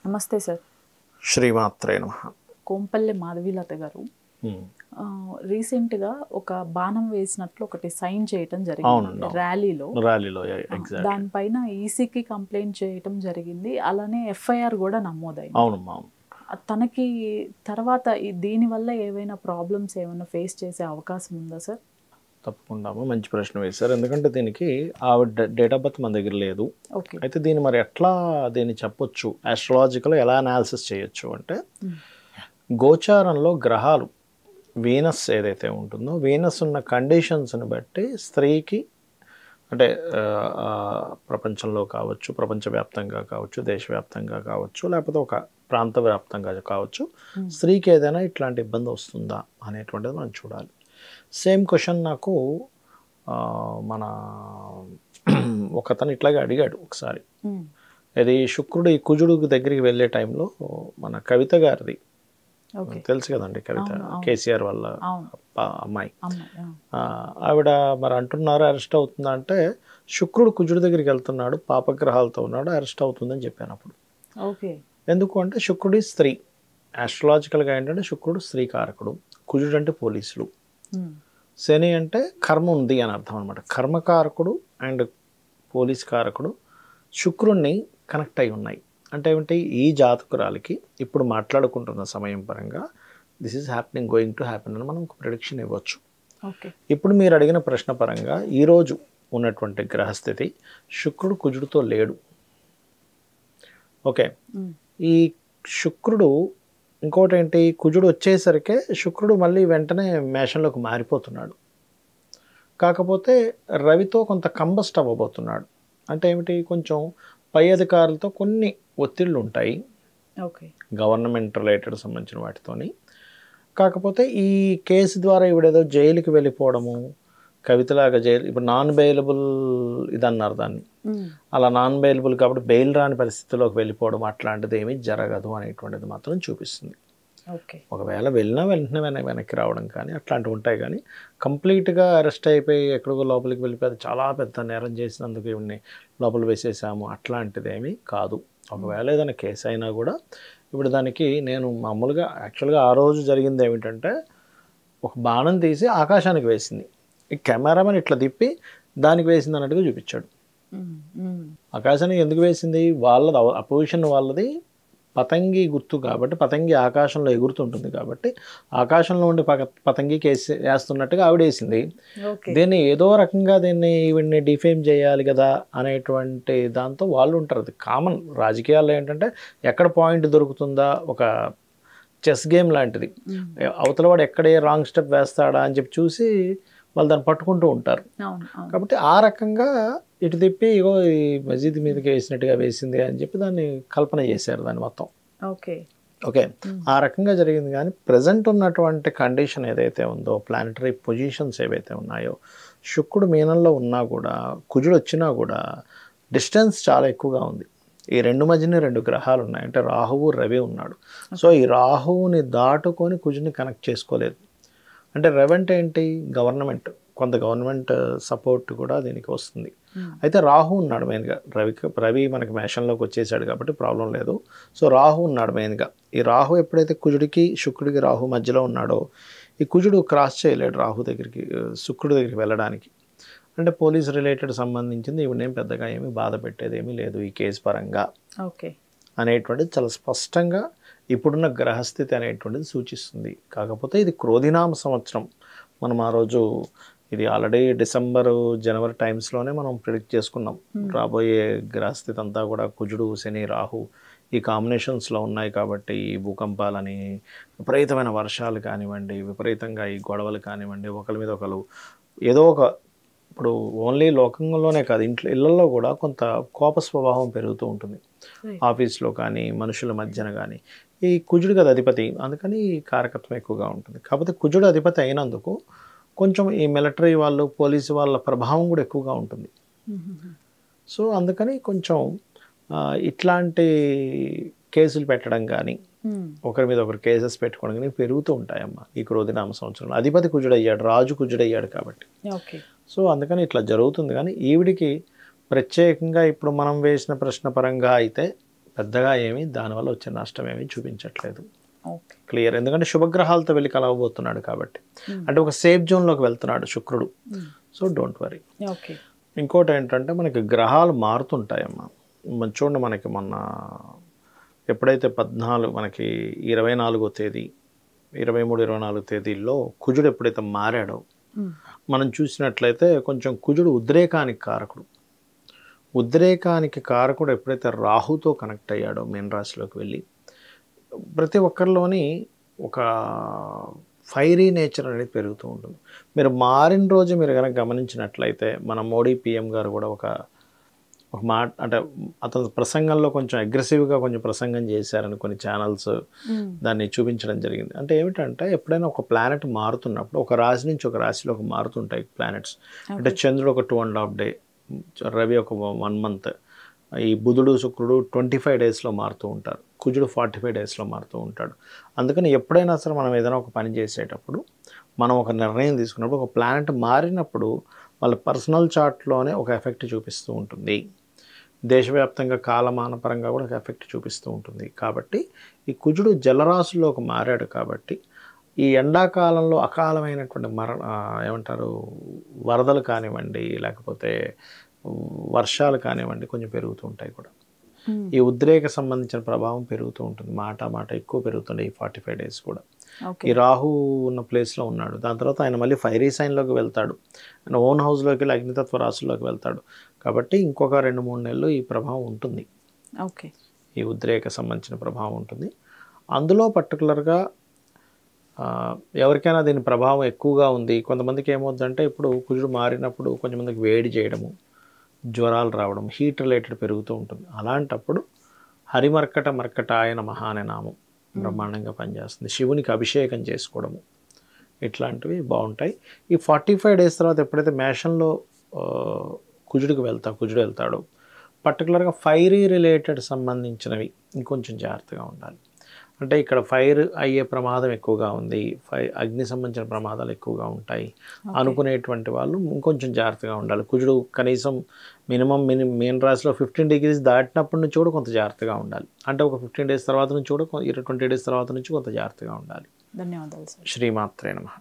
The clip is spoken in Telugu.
నమస్తే సార్. శ్రీమాత్రే నమః. కోంపల్లె మాధవీలత గారు రీసెంట్గా ఒక బాణం వేసినట్లు ఒకటి సైన్ చేయటం జరిగింది ర్యాలీలో. దానిపైన ఈసీకి కంప్లైంట్ చేయటం జరిగింది. అలానే ఎఫ్ఐఆర్ కూడా నమోదైంది. తనకి తర్వాత దీనివల్ల ఏవైనా ప్రాబ్లమ్స్ ఏమైనా ఫేస్ చేసే అవకాశం ఉందా సార్? తప్పకుండా మంచి ప్రశ్న వేశారు. ఎందుకంటే దీనికి ఆవిడ డేట్ ఆఫ్ బర్త్ మన దగ్గర లేదు. అయితే దీన్ని మరి ఎట్లా దీన్ని చెప్పొచ్చు, ఆస్ట్రాలజికల్ ఎలా అనాలిసిస్ చేయొచ్చు అంటే, గోచారంలో గ్రహాలు వీనస్ ఏదైతే ఉంటుందో, వీనస్ ఉన్న కండిషన్స్ని బట్టి స్త్రీకి అంటే ప్రపంచంలో కావచ్చు, ప్రపంచవ్యాప్తంగా కావచ్చు, దేశవ్యాప్తంగా కావచ్చు, లేకపోతే ఒక ప్రాంత వ్యాప్తంగా కావచ్చు, స్త్రీకి ఏదైనా ఇట్లాంటి ఇబ్బంది వస్తుందా అనేటువంటిది మనం చూడాలి. సేమ్ క్వశ్చన్ నాకు మన ఒకతను ఇట్లాగే అడిగాడు ఒకసారి. ఇది శుక్రుడు ఈ కుజుడు దగ్గరికి వెళ్ళే టైంలో మన కవిత గారిది తెలుసు కదండి, కవిత కేసీఆర్ వాళ్ళ అమ్మాయి. ఆవిడ మరి అంటున్నారు అరెస్ట్ అవుతుందా అంటే, శుక్రుడు కుజుడు దగ్గరికి వెళ్తున్నాడు, పాపగ్రహాలతో ఉన్నాడు, అరెస్ట్ అవుతుందని చెప్పాను అప్పుడు. ఎందుకు అంటే శుక్రుడి స్త్రీ, ఆస్ట్రాలజికల్గా ఏంటంటే శుక్రుడు స్త్రీ కారకుడు, కుజుడు అంటే పోలీసులు, శని అంటే కర్మ ఉంది అని అర్థం అనమాట. కర్మకారకుడు అండ్ పోలీస్ కారకుడు శుక్రుణ్ణి కనెక్ట్ అయి ఉన్నాయి. అంటే ఏమిటి, ఈ జాతకురాలికి ఇప్పుడు మాట్లాడుకుంటున్న సమయం పరంగా this is happening, going to happen అని మనం ఒక ప్రిడిక్షన్ ఇవ్వచ్చు. ఇప్పుడు మీరు అడిగిన ప్రశ్న పరంగా ఈరోజు ఉన్నటువంటి గ్రహస్థితి శుక్రుడు కుజుడితో లేడు. ఓకే, ఈ శుక్రుడు ఇంకోటి ఏంటి, కుజుడు వచ్చేసరికి శుక్రుడు మళ్ళీ వెంటనే మేషంలోకి మారిపోతున్నాడు. కాకపోతే రవితో కొంత కంబస్ట్ అవ్వబోతున్నాడు. అంటే ఏమిటి, కొంచెం పై అధికారులతో కొన్ని ఒత్తిళ్ళు ఉంటాయి, గవర్నమెంట్ రిలేటెడ్ సంబంధించిన వాటితోని. కాకపోతే ఈ కేసు ద్వారా ఇవిడేదో జైలుకి వెళ్ళిపోవడము, కవితలాగా జైలు ఇప్పుడు నాన్ బెయిలబుల్ ఇదన్నారు దాన్ని, అలా నాన్ బెయిలబుల్ కాబట్టి బెయిల్ రాని పరిస్థితిలోకి వెళ్ళిపోవడం అట్లాంటిది ఏమీ జరగదు అనేటువంటిది మాత్రం చూపిస్తుంది. ఒకవేళ వెళ్ళినా వెంటనే వెనక్కి రావడం కానీ అట్లాంటివి ఉంటాయి. కానీ కంప్లీట్గా అరెస్ట్ అయిపోయి ఎక్కడికో లోపలికి వెళ్ళిపోయి చాలా పెద్ద నేరం చేసినందుకు ఇవన్నీ లోపల వేసేసాము అట్లాంటిది ఏమీ కాదు. ఒకవేళ ఏదైనా కేసు అయినా కూడా ఇప్పుడు దానికి నేను మామూలుగా యాక్చువల్గా ఆ రోజు జరిగింది ఏమిటంటే, ఒక బాణం తీసి ఆకాశానికి వేసింది, ఈ కెమెరామెన్ ఇట్లా తిప్పి దానికి వేసింది అన్నట్టుగా చూపించాడు. ఆకాశానికి ఎందుకు వేసింది, వాళ్ళది అపోజిషన్ వాళ్ళది పతంగి గుర్తు కాబట్టి, పతంగి ఆకాశంలో ఎగురుతుంటుంది కాబట్టి ఆకాశంలో ఉండి పతంగికి వేస్తున్నట్టుగా ఆవిడ వేసింది. దీన్ని ఏదో రకంగా ఈవిడ్ని డిఫేమ్ చేయాలి కదా అనేటువంటి దాంతో వాళ్ళు ఉంటారు. అది కామన్ రాజకీయాల్లో ఏంటంటే ఎక్కడ పాయింట్ దొరుకుతుందా, ఒక చెస్ గేమ్ లాంటిది, అవతల వాడు ఎక్కడే రాంగ్ స్టెప్ వేస్తాడా అని చెప్పి చూసి వాళ్ళు దాన్ని పట్టుకుంటూ ఉంటారు. కాబట్టి ఆ రకంగా ఇటు తిప్పి ఇగో ఈ మసీద్ మీదకి వేసినట్టుగా వేసింది అని చెప్పి దాన్ని కల్పన చేశారు దాన్ని మొత్తం. ఓకే, ఆ రకంగా జరిగింది. కానీ ప్రజెంట్ ఉన్నటువంటి కండిషన్ ఏదైతే ఉందో, ప్లానటరీ పొజిషన్స్ ఏవైతే ఉన్నాయో, శుక్రుడు మీనంలో ఉన్నా కూడా, కుజుడు వచ్చినా కూడా డిస్టెన్స్ చాలా ఎక్కువగా ఉంది. ఈ రెండు మధ్యనే రెండు గ్రహాలు ఉన్నాయి, అంటే రాహువు రవి ఉన్నాడు. సో ఈ రాహువుని దాటుకొని కుజుని కనెక్ట్ చేసుకోలేదు. అంటే రవి అంటే ఏంటి, గవర్నమెంట్, కొంత గవర్నమెంట్ సపోర్ట్ కూడా దీనికి వస్తుంది. అయితే రాహు ఉన్నాడు మెయిన్గా, రవి మనకి మేషంలోకి వచ్చేసాడు కాబట్టి ప్రాబ్లం లేదు. సో రాహు ఉన్నాడు మెయిన్గా. ఈ రాహు ఎప్పుడైతే కుజుడికి శుక్రుడికి రాహు మధ్యలో ఉన్నాడో, ఈ కుజుడు క్రాస్ చేయలేడు రాహు దగ్గరికి, శుక్రుడి దగ్గరికి వెళ్ళడానికి. అంటే పోలీస్ రిలేటెడ్ సంబంధించింది ఇవన్నీ పెద్దగా ఏమీ బాధ పెట్టేది ఏమీ లేదు ఈ కేసు పరంగా అనేటువంటిది చాలా స్పష్టంగా ఇప్పుడున్న గ్రహస్థితి అనేటువంటిది సూచిస్తుంది. కాకపోతే ఇది క్రోధినామ సంవత్సరం. మనం ఆ రోజు ఇది ఆల్రెడీ డిసెంబరు జనవరి టైమ్స్లోనే మనం ప్రిడిక్ట్ చేసుకున్నాం, రాబోయే గ్రహస్థితి అంతా కూడా కుజుడు శని రాహు ఈ కాంబినేషన్స్లో ఉన్నాయి కాబట్టి ఈ భూకంపాలని, విపరీతమైన వర్షాలు కానివ్వండి, విపరీతంగా ఈ గొడవలు కానివ్వండి, ఒకరి మీద ఒకరు ఏదో ఒక, ఇప్పుడు ఓన్లీ లోకంలోనే కాదు ఇళ్ళల్లో కూడా కొంత కోప స్వభావం పెరుగుతూ ఉంటుంది, ఆఫీస్లో కానీ మనుషుల మధ్యన కానీ. ఈ కుజుడు కదా అధిపతి, అందుకని ఈ కారకత్వం ఎక్కువగా ఉంటుంది. కాకపోతే కుజుడు అధిపతి అయినందుకు కొంచెం ఈ మిలిటరీ వాళ్ళు, పోలీసు వాళ్ళ ప్రభావం కూడా ఎక్కువగా ఉంటుంది. సో అందుకని కొంచెం ఇట్లాంటి కేసులు పెట్టడం కానీ, ఒకరి మీద ఒకరు కేసెస్ పెట్టుకోవడం కానీ పెరుగుతూ ఉంటాయమ్మా ఈ క్రోధినామ సంవత్సరంలో. అధిపతి కుజుడయ్యాడు, రాజు కుజుడయ్యాడు కాబట్టి. సో అందుకని ఇట్లా జరుగుతుంది. కానీ ఈవిడికి ప్రత్యేకంగా ఇప్పుడు మనం వేసిన ప్రశ్న పరంగా అయితే పెద్దగా ఏమి దానివల్ల వచ్చే నష్టం ఏమీ చూపించట్లేదు. ఓకే. క్లియర్. ఎందుకంటే శుభగ్రహాలతో వెళ్ళి కలవబోతున్నాడు కాబట్టి, అంటే ఒక సేఫ్ జోన్లోకి వెళ్తున్నాడు శుక్రుడు. So don't worry. ఓకే. ఇంకోటి ఏంటంటే మనకి గ్రహాలు మారుతుంటాయమ్మా. చూడండి, మనకి మొన్న ఎప్పుడైతే 14 మనకి 24వ తేదీ 23, 24 తేదీల్లో కుజుడు ఎప్పుడైతే మారాడో మనం చూసినట్లయితే కొంచెం కుజుడు ఉద్రేకానికి కారకుడు. ఉద్రేకానికి కారకుడు ఎప్పుడైతే రాహుతో కనెక్ట్ అయ్యాడో మీన రాశిలోకి వెళ్ళి, ప్రతి ఒక్కరిలోని ఒక ఫైరీ నేచర్ అనేది పెరుగుతూ ఉంటుంది. మీరు మారిన రోజు మీరు కనుక గమనించినట్లయితే మన మోడీ పిఎం గారు కూడా ఒక మాట, అంటే అతను ప్రసంగంలో కొంచెం అగ్రెసివ్గా కొంచెం ప్రసంగం చేశారని కొన్ని ఛానల్స్ దాన్ని చూపించడం జరిగింది. అంటే ఏమిటంటే ఎప్పుడైనా ఒక ప్లానెట్ మారుతున్నప్పుడు ఒక రాశి నుంచి ఒక రాశిలోకి మారుతుంటాయి ప్లానెట్స్. అంటే చంద్రుడు ఒక 2.5 డే, రవి ఒక 1 మంత్, ఈ బుధుడు శుక్రుడు 25 డేస్లో మారుతూ ఉంటారు, కుజుడు 45 డేస్లో మారుతూ ఉంటాడు. అందుకని ఎప్పుడైనా సరే మనం ఏదైనా ఒక పని చేసేటప్పుడు మనం ఒక నిర్ణయం తీసుకున్నప్పుడు ఒక ప్లానెట్ మారినప్పుడు వాళ్ళ పర్సనల్ చార్ట్లోనే ఒక ఎఫెక్ట్ చూపిస్తూ ఉంటుంది. దేశవ్యాప్తంగా కాలమానపరంగా కూడా ఒక ఎఫెక్ట్ చూపిస్తూ ఉంటుంది. కాబట్టి ఈ కుజుడు జలరాశుల్లోకి మారాడు కాబట్టి ఈ ఎండాకాలంలో అకాలమైనటువంటి ఏమంటారు వరదలు కానివ్వండి, లేకపోతే వర్షాలు కానివ్వండి కొంచెం పెరుగుతూ ఉంటాయి కూడా. ఈ ఉద్రేక సంబంధించిన ప్రభావం పెరుగుతూ ఉంటుంది, మాట ఎక్కువ పెరుగుతుంది ఈ 45 డేస్ కూడా. ఈ రాహు ఉన్న ప్లేస్లో ఉన్నాడు. దాని తర్వాత ఆయన మళ్ళీ ఫైరీ సైన్లోకి వెళ్తాడు, ఆయన ఓన్ హౌస్లోకి వెళ్ళి అగ్నితత్వ రాశుల్లోకి వెళ్తాడు. కాబట్టి ఇంకొక 2-3 నెలలు ఈ ప్రభావం ఉంటుంది. ఓకే. ఈ ఉద్రేక సంబంధించిన ప్రభావం ఉంటుంది. అందులో పర్టికులర్గా ఎవరికైనా దీని ప్రభావం ఎక్కువగా ఉంది. కొంతమందికి ఏమవుతుందంటే ఇప్పుడు కుజుడు మారినప్పుడు కొంతమందికి వేడి చేయడము, జ్వరాలు రావడం, హీట్ రిలేటెడ్ పెరుగుతూ ఉంటుంది. అలాంటప్పుడు మర్కటాయ నమః అనే నామం బ్రహ్మాండంగా పనిచేస్తుంది. శివునికి అభిషేకం చేసుకోవడము ఇట్లాంటివి బాగుంటాయి. ఈ 45 డేస్ తర్వాత ఎప్పుడైతే మేషంలో కుజుడు వెళ్తాడో పర్టికులర్గా ఫైరీ రిలేటెడ్ సంబంధించినవి ఇంకొంచెం జాగ్రత్తగా ఉండాలి. అంటే ఇక్కడ ఫైర్ అయ్యే ప్రమాదం ఎక్కువగా ఉంది, అగ్ని సంబంధించిన ప్రమాదాలు ఎక్కువగా ఉంటాయి అనుకునేటువంటి వాళ్ళు ఇంకొంచెం జాగ్రత్తగా ఉండాలి. కుజుడు కనీసం మీన రాశిలో 15 డిగ్రీస్ దాటినప్పటి నుంచి కూడా కొంత జాగ్రత్తగా ఉండాలి. అంటే ఒక 15 డేస్ తర్వాత నుంచి కూడా 20 డేస్ తర్వాత నుంచి కొంత జాగ్రత్తగా ఉండాలి. ధన్యవాదాలు సార్. శ్రీమాత్రే నమః.